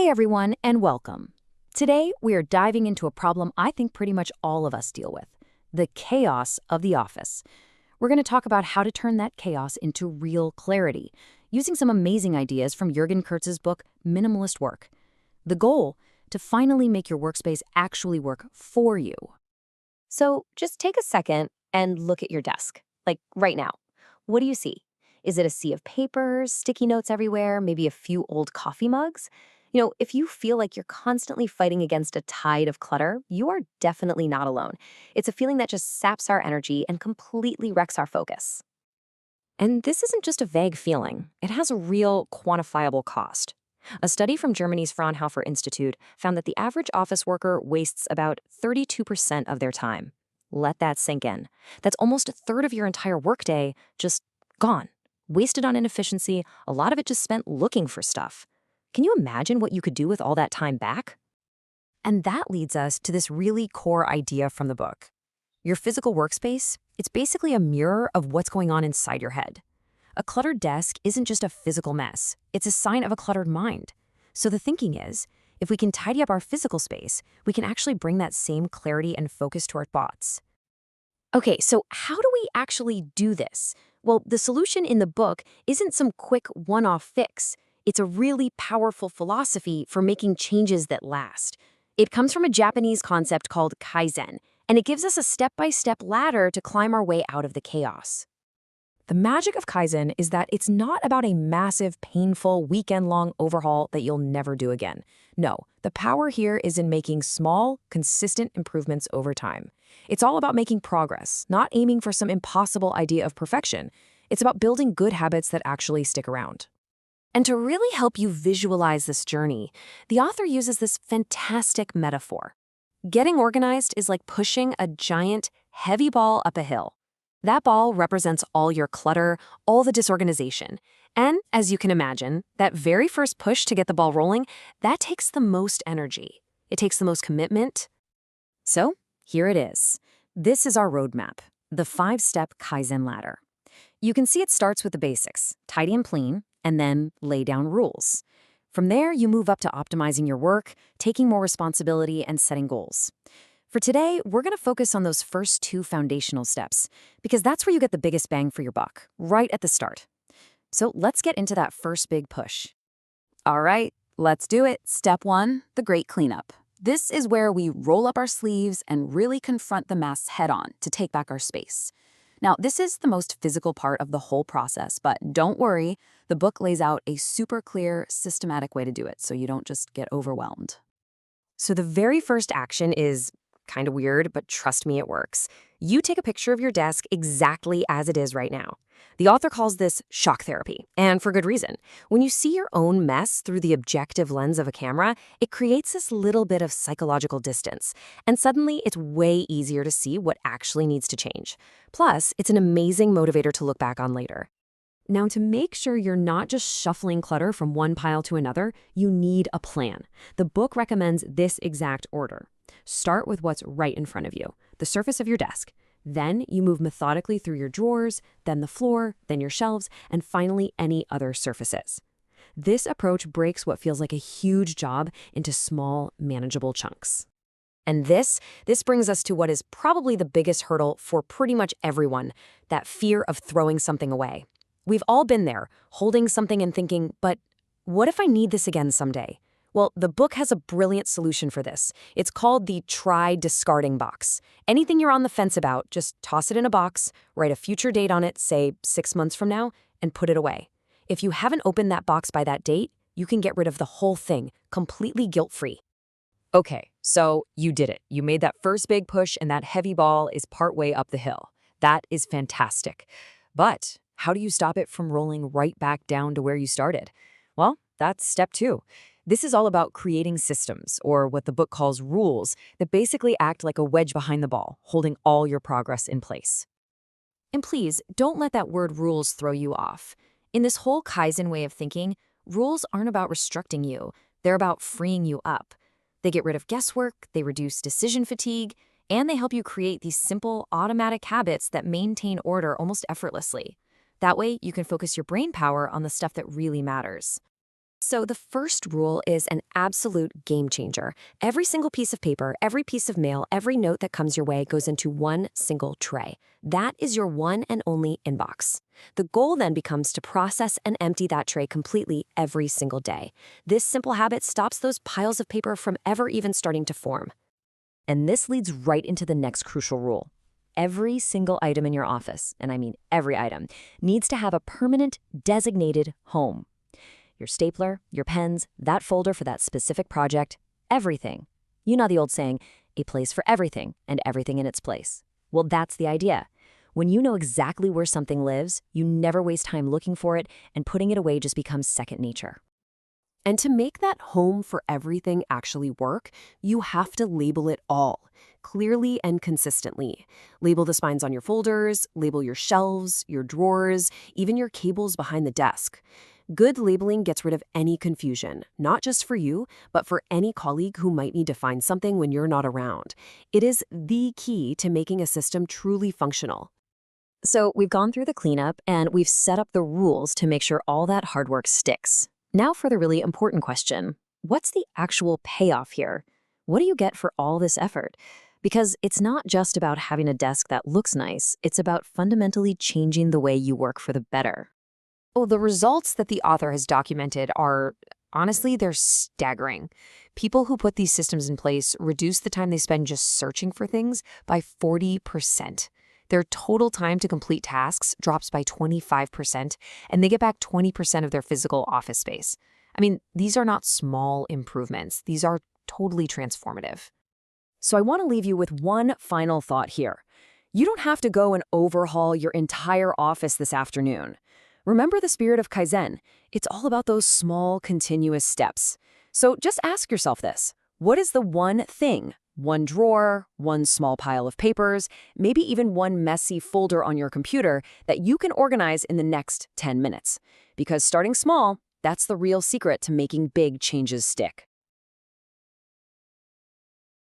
Hey everyone, and welcome. Today, we are diving into a problem I think pretty much all of us deal with, the chaos of the office. We're going to talk about how to turn that chaos into real clarity, using some amazing ideas from Jürgen Kurtz's book, Minimalist Work. The goal, to finally make your workspace actually work for you. So just take a second and look at your desk, like right now. What do you see? Is it a sea of papers, sticky notes everywhere, maybe a few old coffee mugs? If you feel like you're constantly fighting against a tide of clutter, you are definitely not alone. It's a feeling that just saps our energy and completely wrecks our focus. And this isn't just a vague feeling, it has a real quantifiable cost. A study from Germany's Fraunhofer Institute found that the average office worker wastes about 32% of their time. Let that sink in. That's almost a third of your entire workday just gone. Wasted on inefficiency, a lot of it just spent looking for stuff. Can you imagine what you could do with all that time back? And that leads us to this really core idea from the book. Your physical workspace, it's basically a mirror of what's going on inside your head. A cluttered desk isn't just a physical mess, it's a sign of a cluttered mind. So the thinking is, if we can tidy up our physical space, we can actually bring that same clarity and focus to our thoughts. Okay, so how do we actually do this? Well, the solution in the book isn't some quick one-off fix. It's a really powerful philosophy for making changes that last. It comes from a Japanese concept called Kaizen, and it gives us a step-by-step ladder to climb our way out of the chaos. The magic of Kaizen is that it's not about a massive, painful, weekend-long overhaul that you'll never do again. No, the power here is in making small, consistent improvements over time. It's all about making progress, not aiming for some impossible idea of perfection. It's about building good habits that actually stick around. And to really help you visualize this journey, the author uses this fantastic metaphor. Getting organized is like pushing a giant, heavy ball up a hill. That ball represents all your clutter, all the disorganization. And as you can imagine, that very first push to get the ball rolling, that takes the most energy. It takes the most commitment. So here it is. This is our roadmap, the 5-step Kaizen ladder. You can see it starts with the basics, tidy and clean, and then lay down rules. From there, you move up to optimizing your work, taking more responsibility, and setting goals. For today, we're going to focus on those first 2 foundational steps, because that's where you get the biggest bang for your buck, right at the start. So let's get into that first big push. All right, let's do it. Step 1, the great cleanup. This is where we roll up our sleeves and really confront the mess head-on to take back our space. Now, this is the most physical part of the whole process, but don't worry, the book lays out a super clear, systematic way to do it so you don't just get overwhelmed. So the very first action is kind of weird, but trust me, it works. You take a picture of your desk exactly as it is right now. The author calls this shock therapy, and for good reason. When you see your own mess through the objective lens of a camera, it creates this little bit of psychological distance, and suddenly it's way easier to see what actually needs to change. Plus, it's an amazing motivator to look back on later. Now, to make sure you're not just shuffling clutter from one pile to another, you need a plan. The book recommends this exact order. Start with what's right in front of you, the surface of your desk. Then you move methodically through your drawers, then the floor, then your shelves, and finally any other surfaces. This approach breaks what feels like a huge job into small, manageable chunks. And this brings us to what is probably the biggest hurdle for pretty much everyone, that fear of throwing something away. We've all been there, holding something and thinking, but what if I need this again someday? Well, the book has a brilliant solution for this. It's called the try discarding box. Anything you're on the fence about, just toss it in a box, write a future date on it, say 6 months from now, and put it away. If you haven't opened that box by that date, you can get rid of the whole thing, completely guilt-free. Okay, so you did it. You made that first big push and that heavy ball is partway up the hill. That is fantastic. But how do you stop it from rolling right back down to where you started? Well, that's step 2. This is all about creating systems, or what the book calls rules, that basically act like a wedge behind the ball, holding all your progress in place. And please, don't let that word rules throw you off. In this whole Kaizen way of thinking, rules aren't about restricting you, they're about freeing you up. They get rid of guesswork, they reduce decision fatigue, and they help you create these simple, automatic habits that maintain order almost effortlessly. That way, you can focus your brain power on the stuff that really matters. So, the first rule is an absolute game changer. Every single piece of paper, every piece of mail, every note that comes your way goes into one single tray. That is your one and only inbox. The goal then becomes to process and empty that tray completely every single day. This simple habit stops those piles of paper from ever even starting to form. And this leads right into the next crucial rule. Every single item in your office, and I mean every item, needs to have a permanent, designated home. Your stapler, your pens, that folder for that specific project, everything. You know the old saying, a place for everything and everything in its place. Well, that's the idea. When you know exactly where something lives, you never waste time looking for it, and putting it away just becomes second nature. And to make that home for everything actually work, you have to label it all, clearly and consistently. Label the spines on your folders, label your shelves, your drawers, even your cables behind the desk. Good labeling gets rid of any confusion, not just for you, but for any colleague who might need to find something when you're not around. It is the key to making a system truly functional. So we've gone through the cleanup and we've set up the rules to make sure all that hard work sticks. Now for the really important question. What's the actual payoff here? What do you get for all this effort? Because it's not just about having a desk that looks nice, it's about fundamentally changing the way you work for the better. Well, the results that the author has documented are, honestly, they're staggering. People who put these systems in place reduce the time they spend just searching for things by 40%. Their total time to complete tasks drops by 25%, and they get back 20% of their physical office space. I mean, these are not small improvements. These are totally transformative. So I want to leave you with one final thought here. You don't have to go and overhaul your entire office this afternoon. Remember the spirit of Kaizen. It's all about those small, continuous steps. So just ask yourself this. What is the one thing, one drawer, one small pile of papers, maybe even one messy folder on your computer that you can organize in the next 10 minutes? Because starting small, that's the real secret to making big changes stick.